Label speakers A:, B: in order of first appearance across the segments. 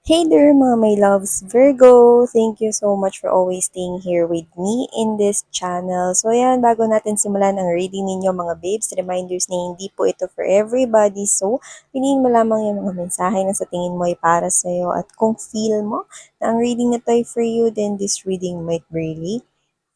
A: Hey there, mga my loves, Virgo! Thank you so much for always staying here with me in this channel. So ayan, bago natin simulan ang reading ninyo mga babes, reminders na hindi po ito for everybody. So, piliin mo lamang yung mga mensahe na sa tingin mo ay para sa'yo. At kung feel mo na ang reading na to ay for you, then this reading might really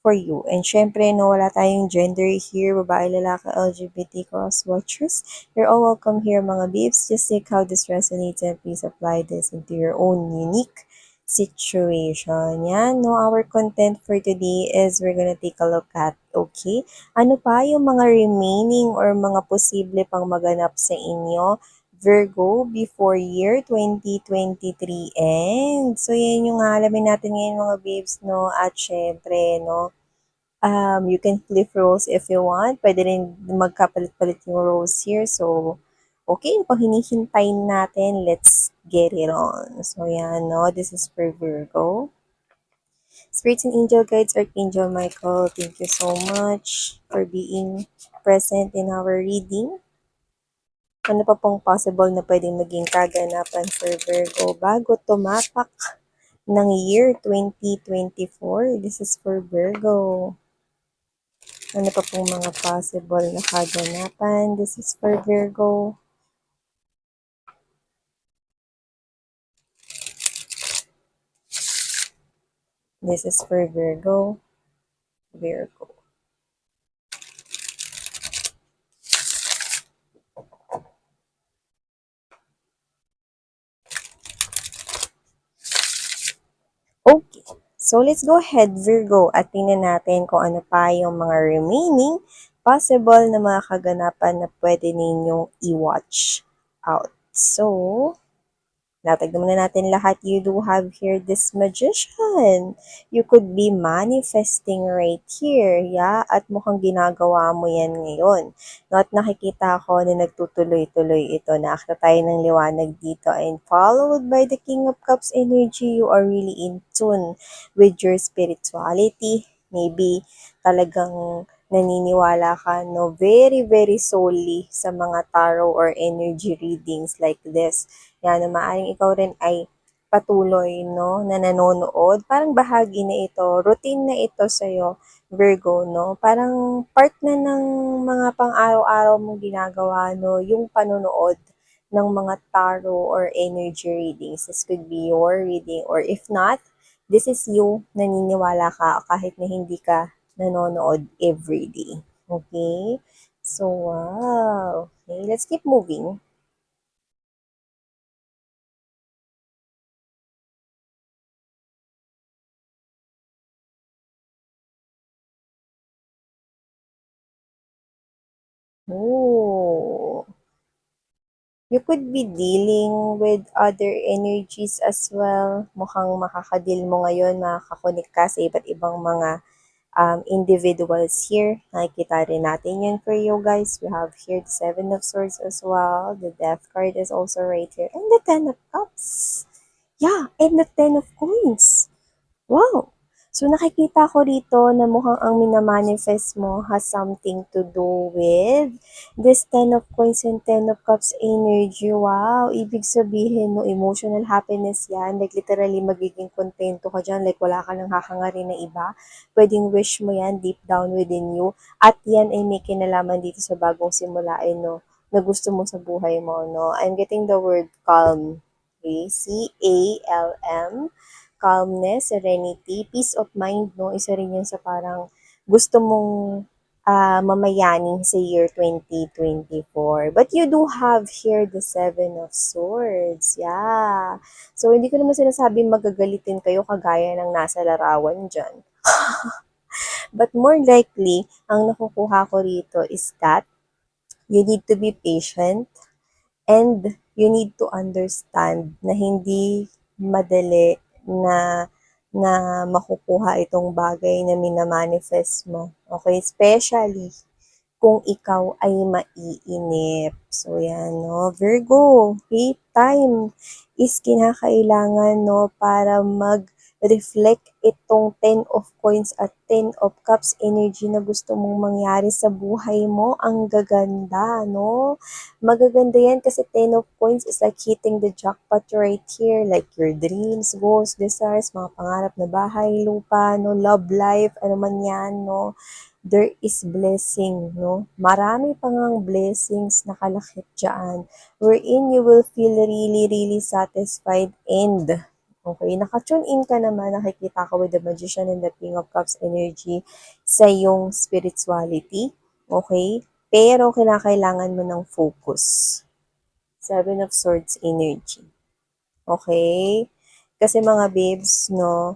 A: for you. And syempre, no, wala tayong gender here, babae, lalaki, LGBT cross watchers. You're all welcome here, mga babes. Just take how this resonates and please apply this into your own unique situation. Yan, no, our content for today is we're gonna take a look at, okay, ano pa yung mga remaining or mga posible pang maganap sa inyo Virgo before year 2023 end. So, yan yung alamin natin ngayon mga babes, no? At syempre, no, you can flip roles if you want. Pwede rin magkapalit-palit yung roles here. So, okay, pag hinihintay natin, let's get it on. So, yan, no? This is for Virgo. Spirits and angel guides, Archangel Michael, thank you so much for being present in our reading. Ano pa pong possible na pwedeng maging kaganapan for Virgo bago tumapak ng year 2024? This is for Virgo. Ano pa pong mga possible na kaganapan? This is for Virgo. This is for Virgo. Virgo. Okay. So, let's go ahead, Virgo, at tingnan natin kung ano pa yung mga remaining possible na mga kaganapan na pwede ninyong i-watch out. So, natagnan muna natin lahat. You do have here this magician. You could be manifesting right here, yeah? At mukhang ginagawa mo yan ngayon. No, at nakikita ko na nagtutuloy-tuloy ito. Nakita tayo ng liwanag dito. And followed by the King of Cups energy, you are really in tune with your spirituality. Maybe talagang naniniwala ka, no, very, very solely sa mga tarot or energy readings like this. Yan, na maaaring ikaw rin ay patuloy, no, na nanonood. Parang bahagi na ito, routine na ito sa'yo, Virgo, no? Parang part na ng mga pang-araw-araw mong ginagawa, no, yung panonood ng mga tarot or energy readings. This could be your reading or if not, this is you, naniniwala ka kahit na hindi ka nanonood everyday. Okay? So, wow. Okay, let's keep moving. Oh, you could be dealing with other energies as well. Mukhang makakadil mo ngayon, makakakonek ka sa iba't ibang mga individuals here. Nakikita rin natin yun for you guys. We have here the Seven of Swords as well. The Death card is also right here. And the Ten of Cups. Yeah, and the Ten of Coins. Wow! So nakikita ko rito na mukhang ang minamanifest mo has something to do with this Ten of Coins and Ten of Cups energy. Wow! Ibig sabihin, no, emotional happiness yan. Like literally magiging kontento ka dyan. Like wala ka nang hahangarin na iba. Pwedeng wish mo yan deep down within you. At yan ay may kinalaman dito sa bagong simulain, no, na gusto mo sa buhay mo, no. I'm getting the word calm. Okay? C-A-L-M, calmness, serenity, peace of mind, no? Isa rin yun sa parang gusto mong mamayaning sa year 2024. But you do have here the Seven of Swords. Yeah. So, hindi ko naman sinasabing magagalitin kayo kagaya ng nasa larawan dyan. But more likely, ang nakukuha ko rito is that you need to be patient and you need to understand na hindi madali na makukuha itong bagay na minamanifest mo. Okay? Especially kung ikaw ay maiinip. So, yan, no? Virgo, okay? Time is kinakailangan, no, para reflect itong 10 of Coins at 10 of Cups energy na gusto mong mangyari sa buhay mo. Ang gaganda, no? Magaganda yan kasi 10 of Coins is like hitting the jackpot right here. Like your dreams, goals, desires, mga pangarap na bahay, lupa, no? Love life, ano man yan, no? There is blessing, no? Marami pang ang blessings nakalakip dyan, wherein you will feel really, really satisfied and okay, naka-tune in ka naman, nakikita ko with the Magician and the King of Cups energy sa iyong spirituality, okay? Pero kinakailangan mo ng focus. 7 of Swords energy. Okay? Kasi mga babes, no,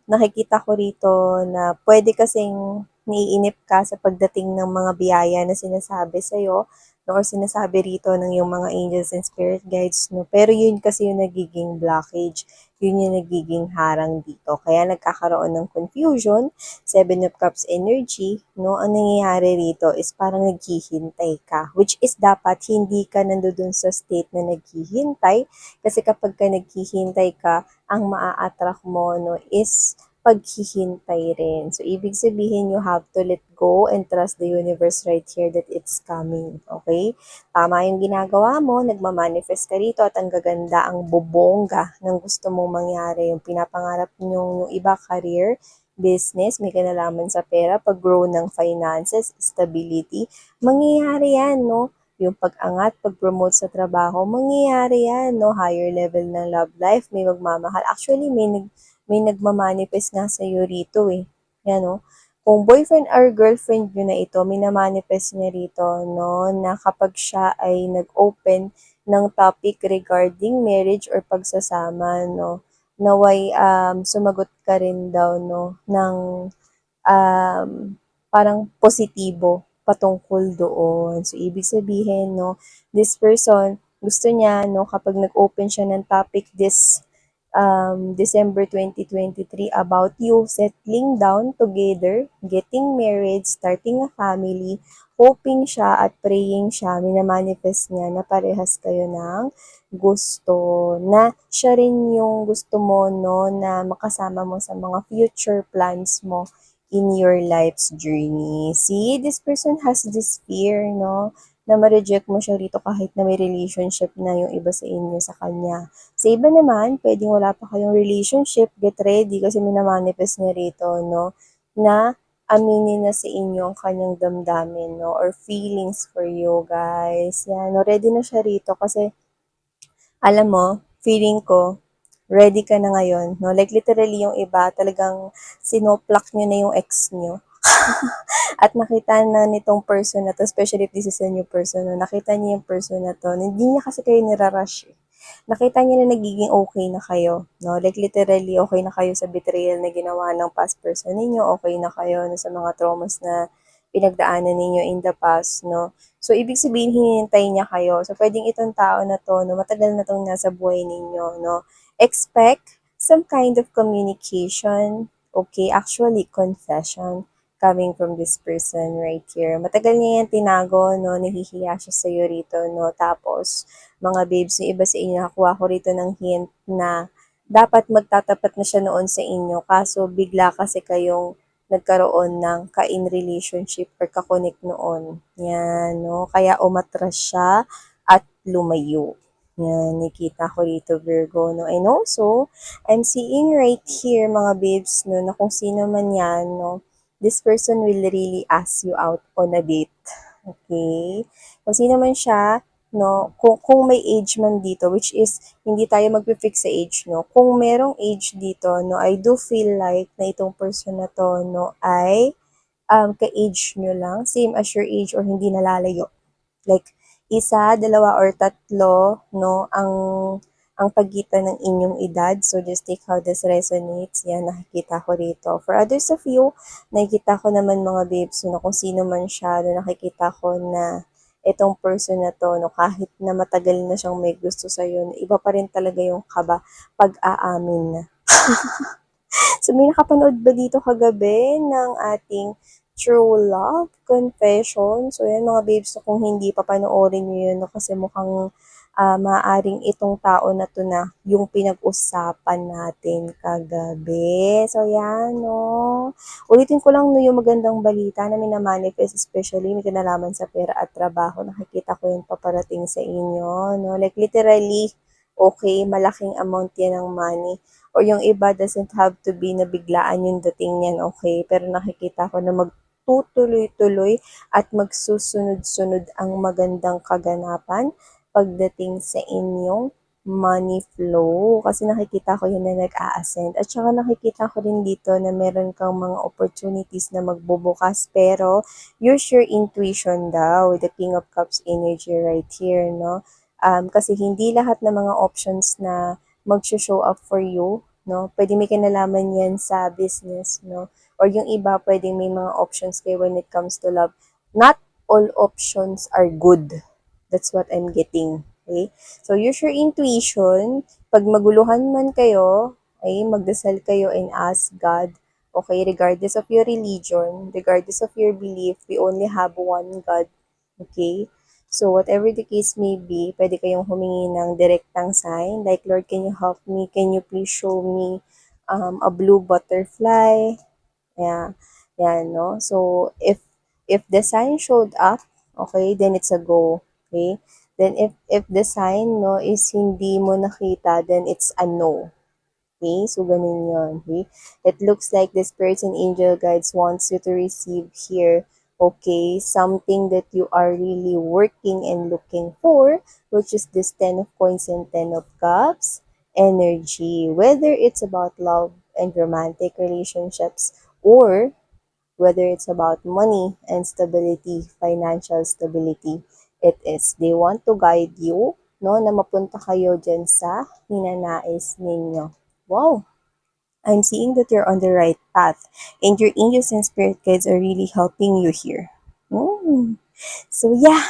A: nakikita ko rito na pwede kasing naiinip ka sa pagdating ng mga biyaya na sinasabi sa'yo, no, or sinasabi rito ng yung mga angels and spirit guides, no. Pero yun kasi yung nagiging blockage, yun yung nagiging harang dito. Kaya nagkakaroon ng confusion. 7 of Cups energy, no, ang nangyayari rito is parang naghihintay ka, which is dapat hindi ka nandoon sa state na naghihintay, kasi kapag ka naghihintay ka, ang maa-attract mo, no, is paghihintay rin. So, ibig sabihin, you have to let go and trust the universe right here that it's coming. Okay? Tama yung ginagawa mo, nagmamanifest ka rito at ang gaganda, ang bobongga ng gusto mong mangyari. Yung pinapangarap nyo, yung iba, career, business, may kinalaman sa pera, pag-grow ng finances, stability, mangyayari yan, no? Yung pag-angat, pag-promote sa trabaho, mangyayari yan, no? Higher level ng love life, may magmamahal. Actually, may nagmamanifest nga sa'yo rito eh. Yan, no? Kung boyfriend or girlfriend nyo na ito, minamanifest niya rito, no? Na kapag siya ay nag-open ng topic regarding marriage or pagsasama, no? Naway sumagot ka rin daw, no? Ng um, parang positibo patungkol doon. So, ibig sabihin, no, this person, gusto niya, no, kapag nag-open siya ng topic this December 2023 about you settling down together, getting married, starting a family, hoping siya at praying siya, minamanifest niya na parehas kayo ng gusto, na siya rin yung gusto mo, no, na makasama mo sa mga future plans mo in your life's journey. See, this person has this fear, no, na ma-reject mo siya rito kahit na may relationship na yung iba sa inyo sa kanya. Sa iba naman, pwedeng wala pa kayong relationship, get ready kasi minamanifest niya rito, no, na aminin na sa inyo ang kanyang damdamin, no, or feelings for you, guys. Yan, no, ready na siya rito kasi, alam mo, feeling ko, ready ka na ngayon, no? Like, literally, yung iba, talagang sinoplak nyo na yung ex nyo. At nakita na nitong person na to, especially if this is a new person, no? Nakita niya yung person na to, hindi niya kasi kayo nirarush eh. Nakita niya na nagiging okay na kayo, no? Like, literally, okay na kayo sa betrayal na ginawa ng past person ninyo, okay na kayo no, sa mga traumas na pinagdaanan ninyo in the past, no? So, ibig sabihin, hinihintay niya kayo. So, pwedeng itong tao na to, no, matagal na tong nasa buhay ninyo, no? Expect some kind of communication, okay? Actually, confession coming from this person right here. Matagal niya yan tinago, no? Nahihiya siya sa'yo rito, no? Tapos, mga babes, yung iba sa inyo, nakuha ko rito ng hint na dapat magtatapat na siya noon sa inyo. Kaso, bigla kasi kayong nagkaroon ng ka-in relationship or ka-connect noon. Yan, no? Kaya umatras siya at lumayo. Yan, nakita ko rito, Virgo, no? And also, I'm seeing right here, mga babes, no, na kung sino man yan, no, this person will really ask you out on a date. Okay? Kung sino man siya, no, kung may age man dito, which is, hindi tayo magpi-fix sa age, no, kung merong age dito, no, I do feel like na itong person na to, no, ay ka-age nyo lang, same as your age or hindi nalalayo. Like, isa, dalawa, or tatlo, no, ang pagitan ng inyong edad. So, just take how this resonates. Yan, nakikita ko rito. For others of you, nakikita ko naman mga babes, no, kung sino man siya, no, nakikita ko na itong person na to, no, kahit na matagal na siyang may gusto sa'yo, iba pa rin talaga yung kaba pag-aamin na. So, may nakapanood ba dito kagabi ng ating True Love Confession? So, yan mga babes, so kung hindi pa panoorin nyo yun, no, kasi mukhang maaaring itong tao na 'to na yung pinag-usapan natin kagabi. So, 'yan 'no. Ulitin ko lang 'no, yung magandang balita na mina-manifest especially may kinalaman sa pera at trabaho, nakikita ko yung paparating sa inyo 'no. Like literally, okay, malaking amount 'yan ng money or yung iba doesn't have to be na biglaan yung dating niyan, okay. Pero nakikita ko na magtutuloy-tuloy at magsusunod-sunod ang magandang kaganapan pagdating sa inyong money flow. Kasi nakikita ko yun na nag-a-ascend. At saka nakikita ko rin dito na meron kang mga opportunities na magbubukas. Pero use your intuition daw with the King of Cups energy right here, no? Kasi hindi lahat ng mga options na mag-show up for you, no? Pwede may kinalaman yan sa business, no? Or yung iba, pwede may mga options kayo when it comes to love. Not all options are good. That's what I'm getting. Okay? So, use your intuition. Pag maguluhan man kayo, ay magdasal kayo and ask God. Okay? Regardless of your religion, regardless of your belief, we only have one God. Okay? So, whatever the case may be, pwede kayong humingi ng direktang sign. Like, Lord, can you help me? Can you please show me a blue butterfly? Yeah. Yan, no? So, if the sign showed up, okay, then it's a go. Okay? Then if the sign, no, is hindi mo nakita, then it's a no. Okay? So, ganun yun. Okay? It looks like the spirits and angel guides wants you to receive here, okay, something that you are really working and looking for, which is this 10 of coins and 10 of cups energy. Whether it's about love and romantic relationships or whether it's about money and stability, financial stability, it is. They want to guide you, no, na mapunta kayo dyan sa ninanais ninyo. Wow! I'm seeing that you're on the right path and your angels and spirit guides are really helping you here. Mm. So yeah,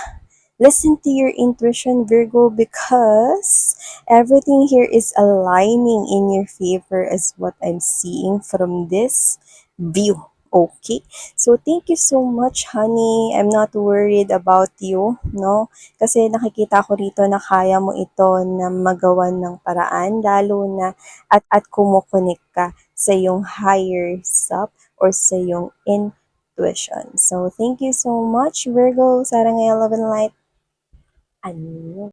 A: listen to your intuition, Virgo, because everything here is aligning in your favor as what I'm seeing from this view. Okay, so thank you so much, honey. I'm not worried about you, no? Kasi nakikita ko rito na kaya mo ito na magawan ng paraan, lalo na at kumukonek ka sa iyong higher self or sa iyong intuition. So, thank you so much, Virgo. Sarang Love and Light. Ano?